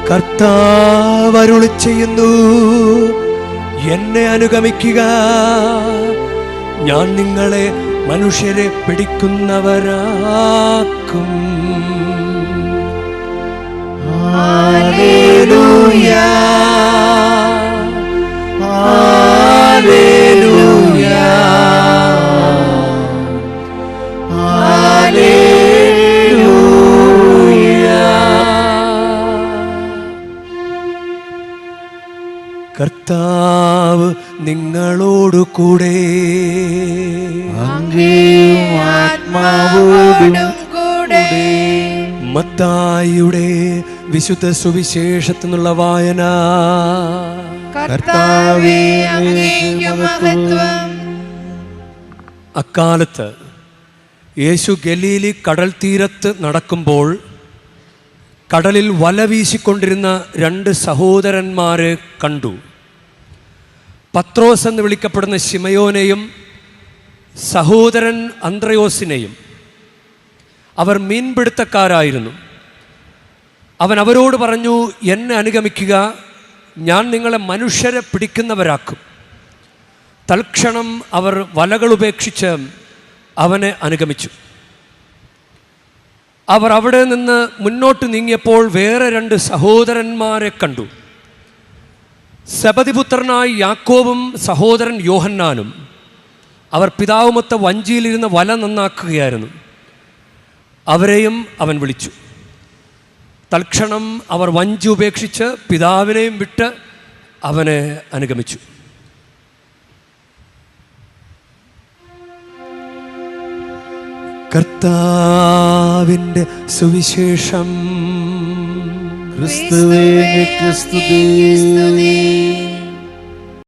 കർത്താവ് അരുളി ചെയ്യുന്നു, എന്നെ അനുഗമിക്കുക, ഞാൻ നിങ്ങളെ മനുഷ്യരെ പിടിക്കുന്നവരാക്കും. ഹല്ലേലൂയ, ഹല്ലേലൂയ, കർത്താവ് നിങ്ങളോടു കൂടെ, അങ്ങയും ആത്മാവോടും കൂടെ. മത്തായിയുടെ വിശുദ്ധ സുവിശേഷത്തിൽ നിന്നുള്ള വായന. കർത്താവേ, അങ്ങേക്ക് മഹത്വം. അക്കാലത്ത് യേശു ഗലീലി കടൽ തീരത്ത് നടക്കുമ്പോൾ കടലിൽ വല വീശിക്കൊണ്ടിരുന്ന രണ്ട് സഹോദരന്മാരെ കണ്ടു. പത്രോസ് എന്ന് വിളിക്കപ്പെടുന്ന ശിമയോനെയും സഹോദരൻ അന്ത്രയോസിനെയും. അവർ മീൻപിടുത്തക്കാരായിരുന്നു. അവൻ അവരോട് പറഞ്ഞു, എന്നെ അനുഗമിക്കുക, ഞാൻ നിങ്ങളെ മനുഷ്യരെ പിടിക്കുന്നവരാക്കും. തൽക്ഷണം അവർ വലകൾ ഉപേക്ഷിച്ച് അവനെ അനുഗമിച്ചു. അവർ അവിടെ നിന്ന് മുന്നോട്ട് നീങ്ങിയപ്പോൾ വേറെ രണ്ട് സഹോദരന്മാരെ കണ്ടു. സെബദിപുത്രനായ യാക്കോബും സഹോദരൻ യോഹന്നാനും. അവർ പിതാവുമൊത്ത വഞ്ചിയിലിരുന്ന് വല നന്നാക്കുകയായിരുന്നു. അവരെയും അവൻ വിളിച്ചു. തൽക്ഷണം അവർ വഞ്ചി ഉപേക്ഷിച്ച് പിതാവിനെയും വിട്ട് അവനെ അനുഗമിച്ചു. കർത്താവിൻ്റെ സുവിശേഷം. ക്രിസ്തുവേ, സ്തുതി.